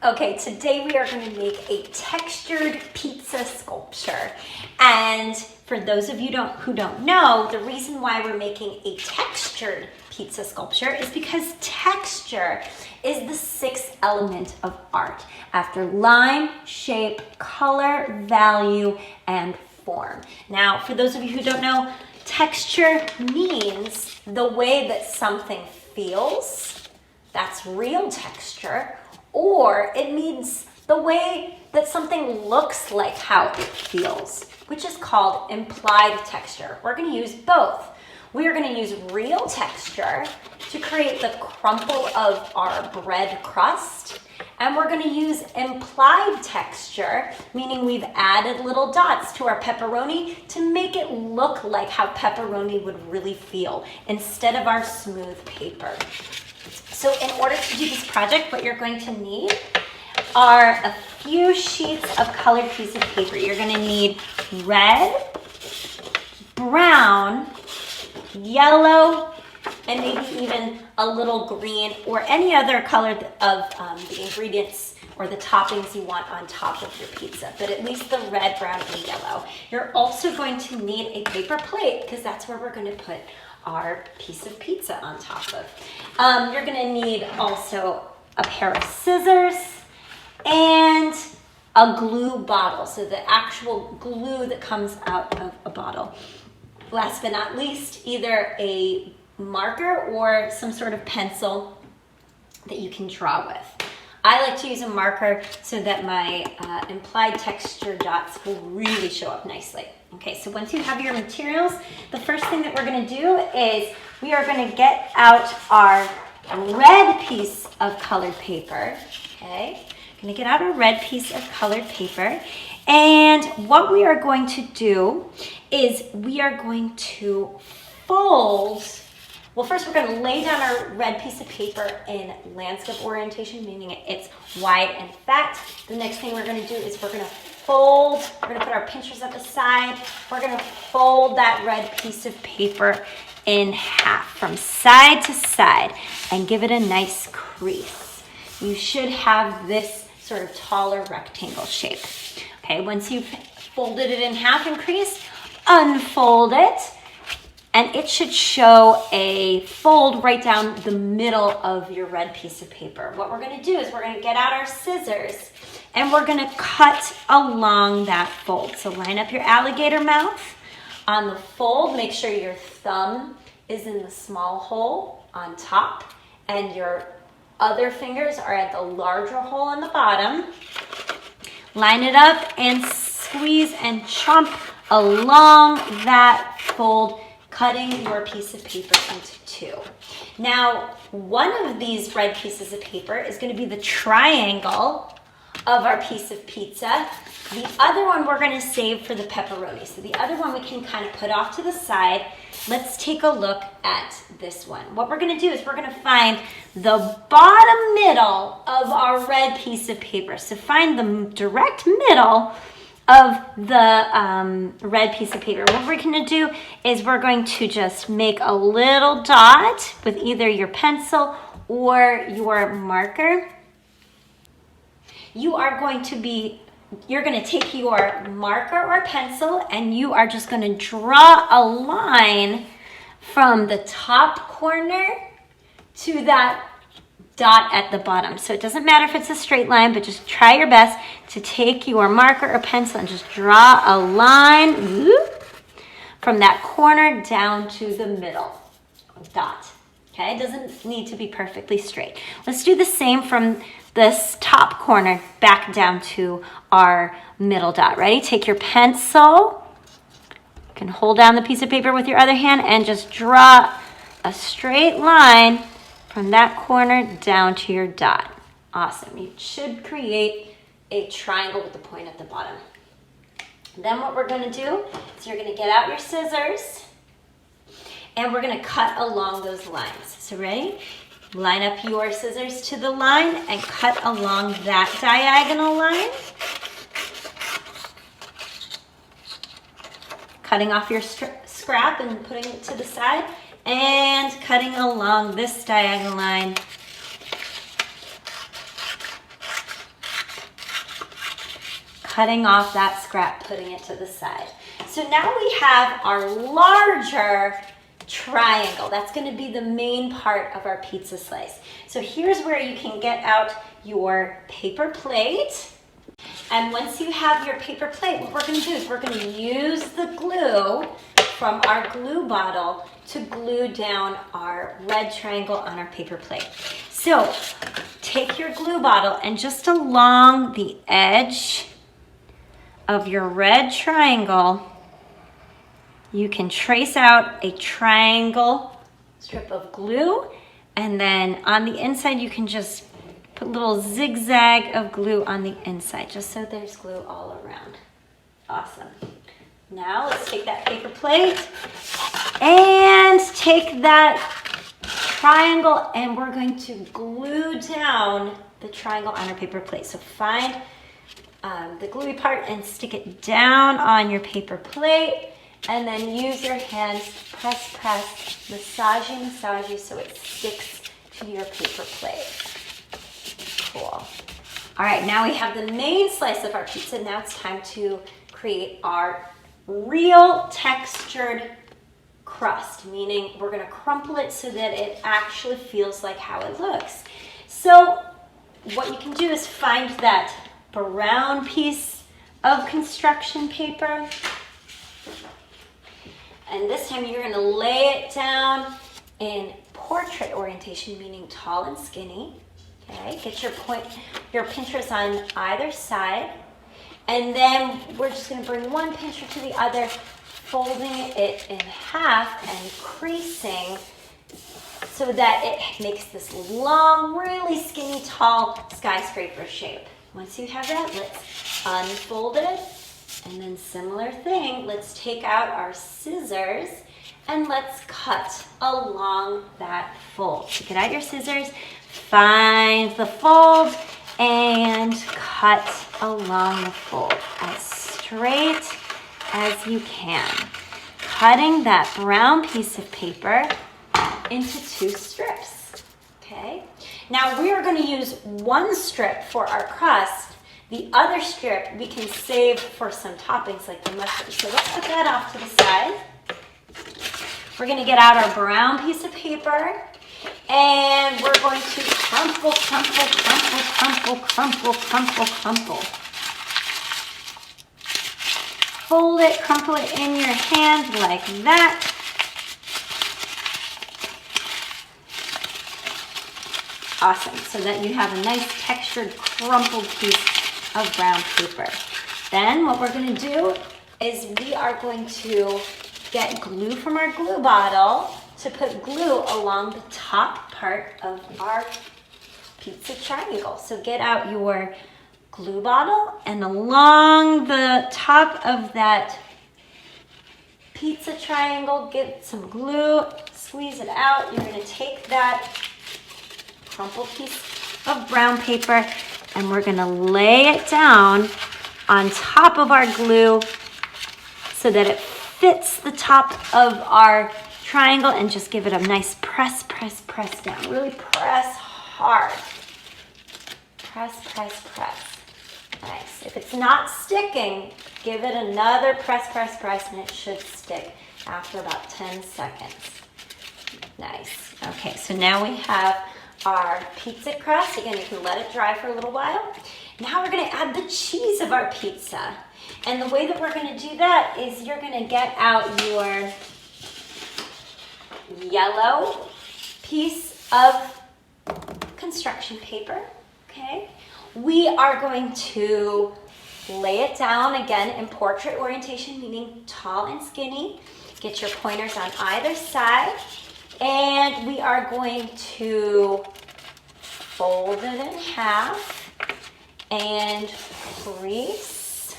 Okay, today we are going to make a textured pizza sculpture. And for those of you who don't know, the reason why we're making a textured pizza sculpture is because texture is the sixth element of art after line, shape, color, value, and form. Now, for those of you who don't know, texture means the way that something feels. That's real texture. Or it means the way that something looks like how it feels, which is called implied texture. We're going to use both. We are going to use real texture to create the crumple of our bread crust, and we're going to use implied texture, meaning we've added little dots to our pepperoni to make it look like how pepperoni would really feel instead of our smooth paper. So in order to do this project, what you're going to need are a few sheets of colored piece of paper. You're going to need red, brown, yellow, and maybe even a little green or any other color of the ingredients or the toppings you want on top of your pizza, but at least the red, brown, and yellow. You're also going to need a paper plate because that's where we're going to put our piece of pizza on top of. You're gonna need also a pair of scissors and a glue bottle, so the actual glue that comes out of a bottle. Last but not least, either a marker or some sort of pencil that you can draw with. I like to use a marker so that my implied texture dots will really show up nicely. Okay, so once you have your materials, the first thing that we're going to do is we are going to get out our red piece of colored paper. Okay, going to get out our red piece of colored paper. And what we are going to do is we are going to fold. Well, first we're going to lay down our red piece of paper in landscape orientation, meaning it's wide and fat. The next thing we're going to do is we're going to fold. We're going to put our pinchers at the side. We're going to fold that red piece of paper in half from side to side and give it a nice crease. You should have this sort of taller rectangle shape. Okay, once you've folded it in half and creased, unfold it. And it should show a fold right down the middle of your red piece of paper. What we're gonna do is we're gonna get out our scissors and we're gonna cut along that fold. So line up your alligator mouth on the fold. Make sure your thumb is in the small hole on top and your other fingers are at the larger hole on the bottom. Line it up and squeeze and chomp along that fold, cutting your piece of paper into two. Now, one of these red pieces of paper is going to be the triangle of our piece of pizza. The other one we're going to save for the pepperoni. So the other one we can kind of put off to the side. Let's take a look at this one. What we're going to do is we're going to find the bottom middle of our red piece of paper. So find the direct middle of the red piece of paper. What we're going to do is we're going to just make a little dot with either your pencil or your marker. You're going to take your marker or pencil and you are just going to draw a line from the top corner to that dot at the bottom. So it doesn't matter if it's a straight line, but just try your best to take your marker or pencil and just draw a line from that corner down to the middle dot. Okay, it doesn't need to be perfectly straight. Let's do the same from this top corner back down to our middle dot. Ready? Take your pencil. You can hold down the piece of paper with your other hand and just draw a straight line from that corner down to your dot. Awesome. You should create a triangle with the point at the bottom. Then what we're going to do is you're going to get out your scissors and we're going to cut along those lines. So ready? Line up your scissors to the line and cut along that diagonal line. Cutting off your scrap and putting it to the side. And cutting along this diagonal line cutting off that scrap, putting it to the side. So now we have our larger triangle. That's going to be the main part of our pizza slice. So here's where you can get out your paper plate. And once you have your paper plate, what we're going to do is we're going to use the glue from our glue bottle to glue down our red triangle on our paper plate. So take your glue bottle and just along the edge of your red triangle, you can trace out a triangle strip of glue, and then on the inside you can just put a little zigzag of glue on the inside, just so there's glue all around. Awesome. Now let's take that paper plate and take that triangle, and we're going to glue down the triangle on our paper plate. So find the gluey part and stick it down on your paper plate, and then use your hands, press, massaging so it sticks to your paper plate. Cool. All right, now we have the main slice of our pizza. Now it's time to create our real textured crust, meaning we're going to crumple it so that it actually feels like how it looks. So what you can do is find that brown piece of construction paper, and this time you're going to lay it down in portrait orientation, meaning tall and skinny. Okay, get your pinchers on either side, and then we're just going to bring one pincher to the other, folding it in half and creasing so that it makes this long, really skinny, tall skyscraper shape. Once you have that, let's unfold it, and then similar thing, let's take out our scissors and let's cut along that fold. So get out your scissors, find the fold, and cut along the fold as straight as you can, cutting that brown piece of paper into 2 strips. Okay, now we are going to use 1 strip for our crust. The other strip we can save for some toppings like the mustard. So let's put that off to the side. We're going to get out our brown piece of paper, and we're going to crumple. Fold it, crumple it in your hand like that. Awesome, so that you have a nice textured crumpled piece of brown paper. Then what we're going to do is we are going to get glue from our glue bottle to put glue along the top part of our pizza triangle. So get out your glue bottle, and along the top of that pizza triangle, get some glue, squeeze it out. You're going to take that crumpled piece of brown paper, and we're going to lay it down on top of our glue so that it fits the top of our triangle, and just give it a nice press down. Really press hard. Press. Nice. If it's not sticking, give it another press, and it should stick after about 10 seconds. Nice. Okay, so now we have our pizza crust. Again, you can let it dry for a little while. Now we're going to add the cheese of our pizza. And the way that we're going to do that is you're going to get out your yellow piece of construction paper. Okay. We are going to lay it down again in portrait orientation, meaning tall and skinny. Get your pointers on either side, and we are going to fold it in half and crease.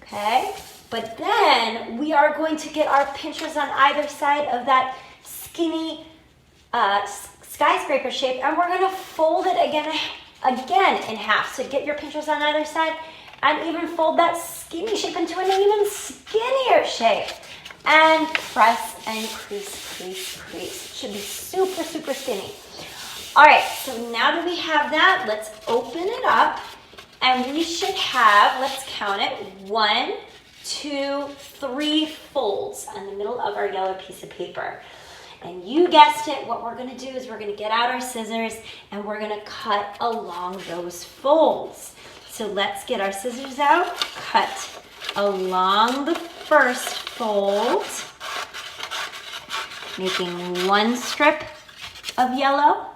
Okay, but then we are going to get our pinchers on either side of that skinny skyscraper shape, and we're going to fold it again in half. So get your pinchers on either side and even fold that skinny shape into an even skinnier shape, and press and crease. It should be super skinny. All right, so now that we have that, let's open it up And we should have, let's count it, 1, 2, 3 folds in the middle of our yellow piece of paper. And you guessed it, what we're gonna do is we're gonna get out our scissors and we're gonna cut along those folds. So let's get our scissors out, cut along the first fold, making 1 strip of yellow,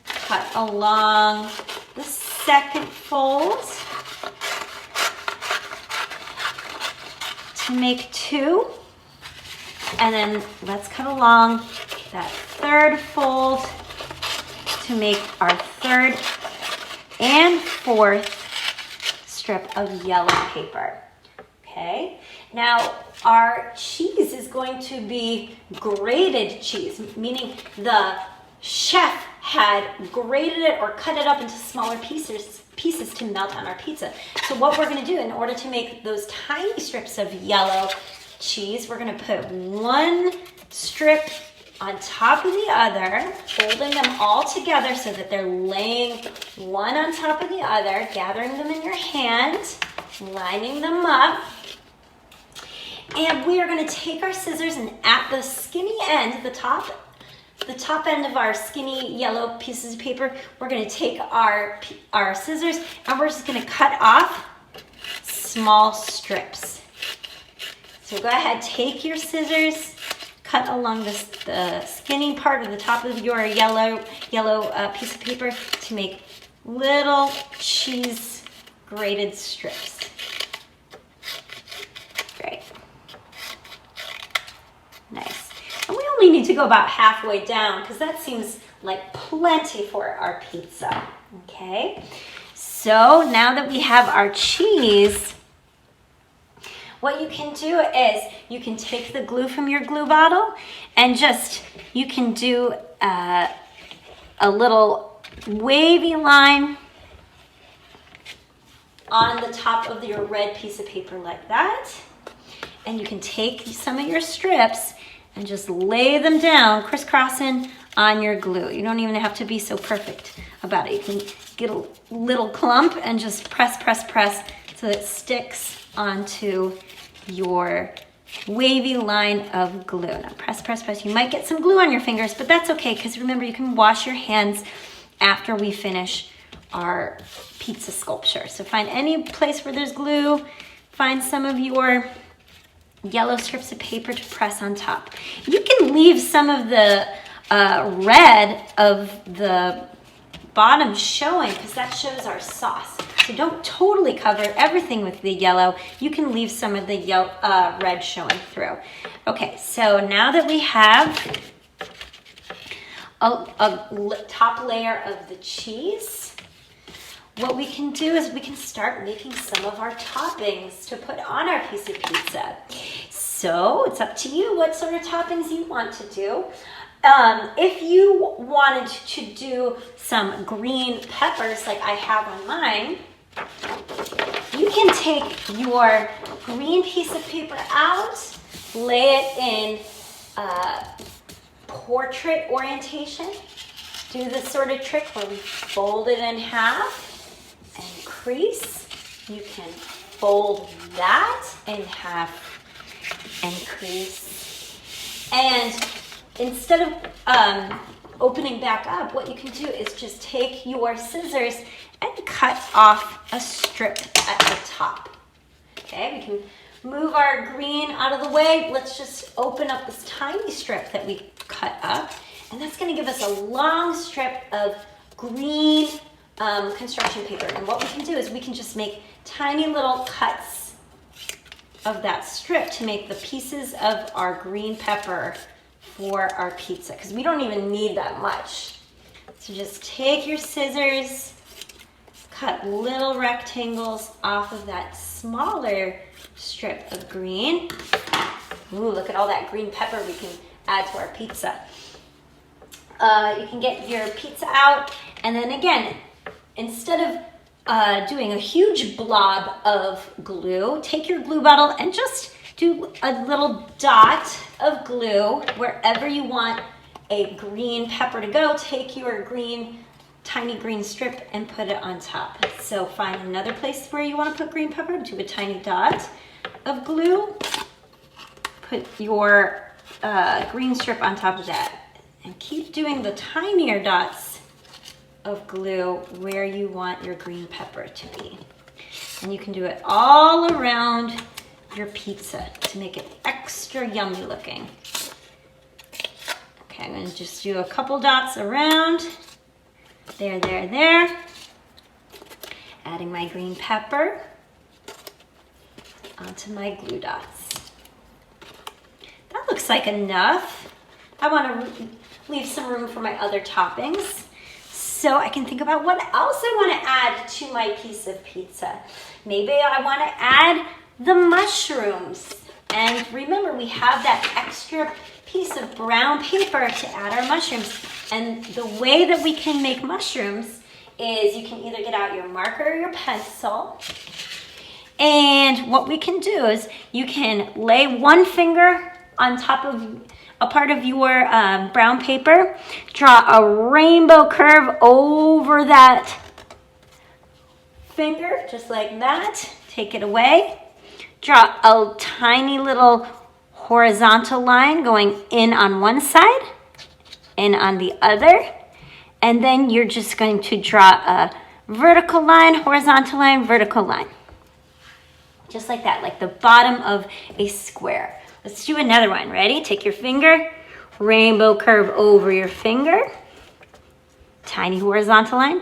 cut along the second fold to make 2, and then let's cut along that third fold to make our third and fourth strip of yellow paper. Okay, now our cheese is going to be grated cheese, meaning the chef had grated it or cut it up into smaller pieces to melt on our pizza. So what we're gonna do in order to make those tiny strips of yellow cheese, we're gonna put 1 strip on top of the other, folding them all together so that they're laying one on top of the other, gathering them in your hand, lining them up. And we are gonna take our scissors and at the skinny end, the top end of our skinny yellow pieces of paper, we're gonna take our scissors and we're just gonna cut off small strips. So go ahead, take your scissors, cut along the skinny part of the top of your yellow piece of paper to make little cheese grated strips. Great. Nice. And we only need to go about halfway down because that seems like plenty for our pizza. Okay. So now that we have our cheese, what you can do is you can take the glue from your glue bottle and you can do a little wavy line on the top of your red piece of paper like that. And you can take some of your strips and just lay them down, crisscrossing on your glue. You don't even have to be so perfect about it. You can get a little clump and just press so it sticks onto your wavy line of glue. Now press. You might get some glue on your fingers, but that's okay because remember you can wash your hands after we finish our pizza sculpture. So find any place where there's glue, find some of your yellow strips of paper to press on top. You can leave some of the red of the bottom showing because that shows our sauce. So don't totally cover everything with the yellow. You can leave some of the red showing through. Okay, so now that we have a top layer of the cheese, what we can do is we can start making some of our toppings to put on our piece of pizza. So it's up to you what sort of toppings you want to do. If you wanted to do some green peppers like I have on mine, you can take your green piece of paper out, lay it in portrait orientation, do this sort of trick where we fold it in half and crease. You can fold that in half and crease. And instead of opening back up, what you can do is just take your scissors and cut off a strip at the top. Okay, we can move our green out of the way. Let's just open up this tiny strip that we cut up, and that's gonna give us a long strip of green construction paper. And what we can do is we can just make tiny little cuts of that strip to make the pieces of our green pepper for our pizza, because we don't even need that much. So just take your scissors, cut little rectangles off of that smaller strip of green. Ooh, look at all that green pepper we can add to our pizza. You can get your pizza out, and then again, instead of doing a huge blob of glue, take your glue bottle and just do a little dot of glue wherever you want a green pepper to go. Take your green tiny green strip and put it on top. So find another place where you want to put green pepper, do a tiny dot of glue, put your green strip on top of that, and keep doing the tinier dots of glue where you want your green pepper to be. And you can do it all around your pizza to make it extra yummy looking. Okay, I'm gonna just do a couple dots around. There, there, there. Adding my green pepper onto my glue dots. That looks like enough. I want to leave some room for my other toppings so I can think about what else I want to add to my piece of pizza. Maybe I want to add the mushrooms. And remember, we have that extra piece of brown paper to add our mushrooms. And the way that we can make mushrooms is you can either get out your marker or your pencil. And what we can do is you can lay one finger on top of a part of your brown paper, draw a rainbow curve over that finger, just like that. Take it away. Draw a tiny little horizontal line going in on one side, in on the other, and then you're just going to draw a vertical line, horizontal line, vertical line. Just like that, like the bottom of a square. Let's do another one. Ready? Take your finger, rainbow curve over your finger, tiny horizontal line,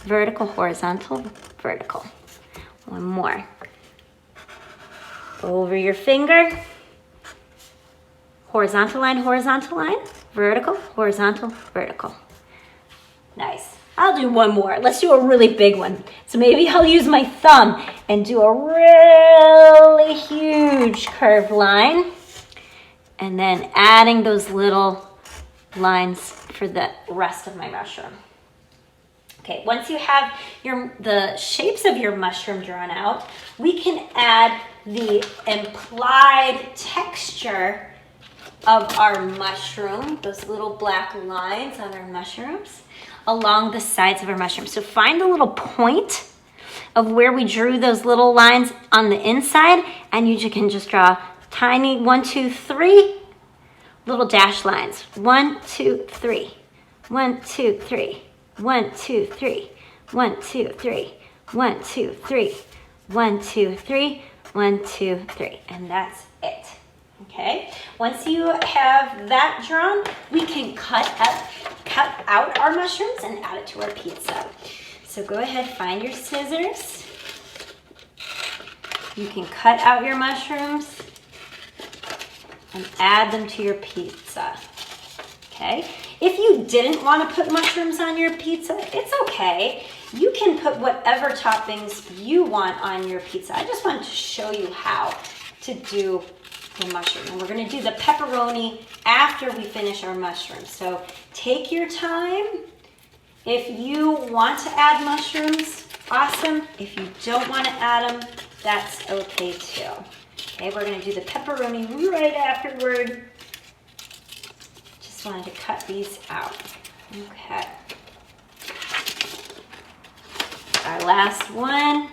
vertical, horizontal, vertical. One more. Over your finger, horizontal line, vertical, horizontal, vertical. Nice. I'll do one more. Let's do a really big one. So maybe I'll use my thumb and do a really huge curved line, and then adding those little lines for the rest of my mushroom. Okay, once you have the shapes of your mushroom drawn out, we can add the implied texture of our mushroom, those little black lines on our mushrooms, along the sides of our mushroom. So find the little point of where we drew those little lines on the inside, and you can just draw tiny 1, 2, 3 little dash lines. 1, 2, 3. 1, 2, 3. 1, 2, 3. 1, 2, 3. 1, 2, 3. 1, 2, 3. 1, 2, 3. And that's it. Okay, once you have that drawn, we can cut out our mushrooms and add it to our pizza. So go ahead, find your scissors. You can cut out your mushrooms and add them to your pizza. Okay, if you didn't want to put mushrooms on your pizza, it's okay. You can put whatever toppings you want on your pizza. I just wanted to show you how to do the mushroom. And we're going to do the pepperoni after we finish our mushrooms. So take your time. If you want to add mushrooms, awesome. If you don't want to add them, that's okay too. Okay, we're going to do the pepperoni right afterward. Just wanted to cut these out. Okay. Our last one.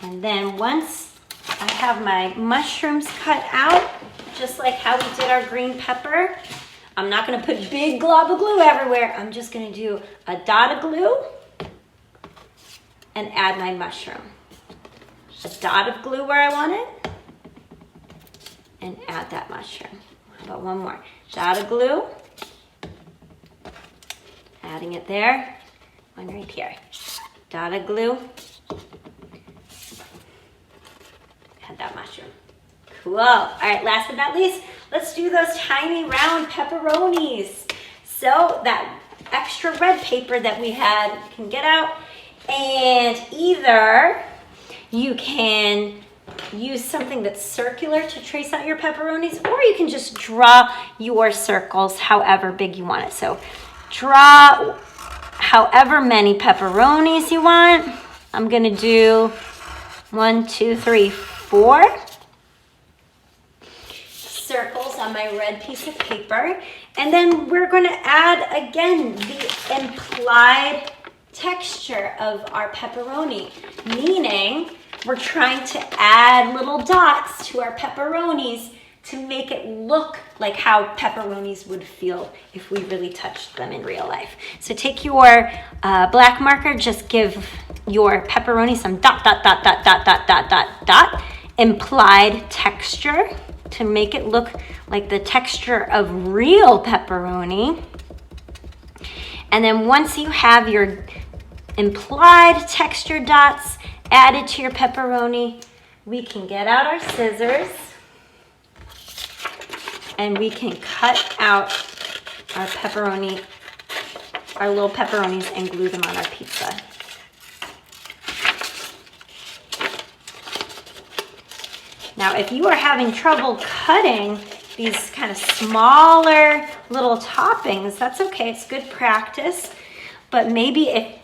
And then once I have my mushrooms cut out, just like how we did our green pepper, I'm not gonna put big glob of glue everywhere. I'm just gonna do a dot of glue and add my mushroom. A dot of glue where I want it and add that mushroom. How about one more? Dot of glue, adding it there, one right here. Dot of glue, add that mushroom. Cool. All right, last but not least, let's do those tiny round pepperonis. So that extra red paper that we had, you can get out, and either you can use something that's circular to trace out your pepperonis, or you can just draw your circles however big you want it. So draw however many pepperonis you want. I'm gonna do 1, 2, 3, 4. circles on my red piece of paper. And then we're going to add, again, the implied texture of our pepperoni, meaning we're trying to add little dots to our pepperonis to make it look like how pepperonis would feel if we really touched them in real life. So take your black marker, just give your pepperoni some dot, dot, dot, dot, dot, dot, dot, dot, dot, implied texture to make it look like the texture of real pepperoni. And then once you have your implied texture dots added to your pepperoni, we can get out our scissors and we can cut out our pepperoni, our little pepperonis, and glue them on our pizza. Now, if you are having trouble cutting these kind of smaller little toppings, that's okay, it's good practice. But maybe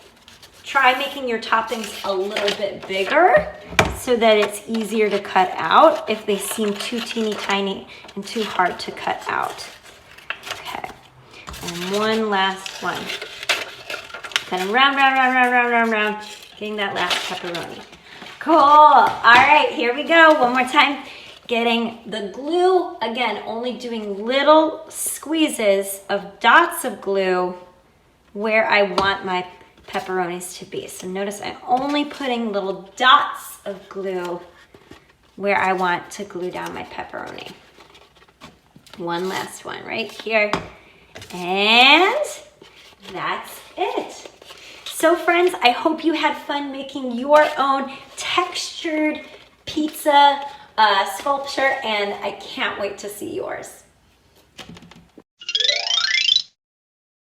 try making your toppings a little bit bigger so that it's easier to cut out if they seem too teeny tiny and too hard to cut out. Okay, and one last one. Kind of round, round, round, round, round, round, round, getting that last pepperoni. Cool, all right, here we go, one more time. Getting the glue, again, only doing little squeezes of dots of glue where I want my pepperonis to be. So notice I'm only putting little dots of glue where I want to glue down my pepperoni. One last one right here. And that's it. So friends, I hope you had fun making your own textured pizza sculpture, and I can't wait to see yours.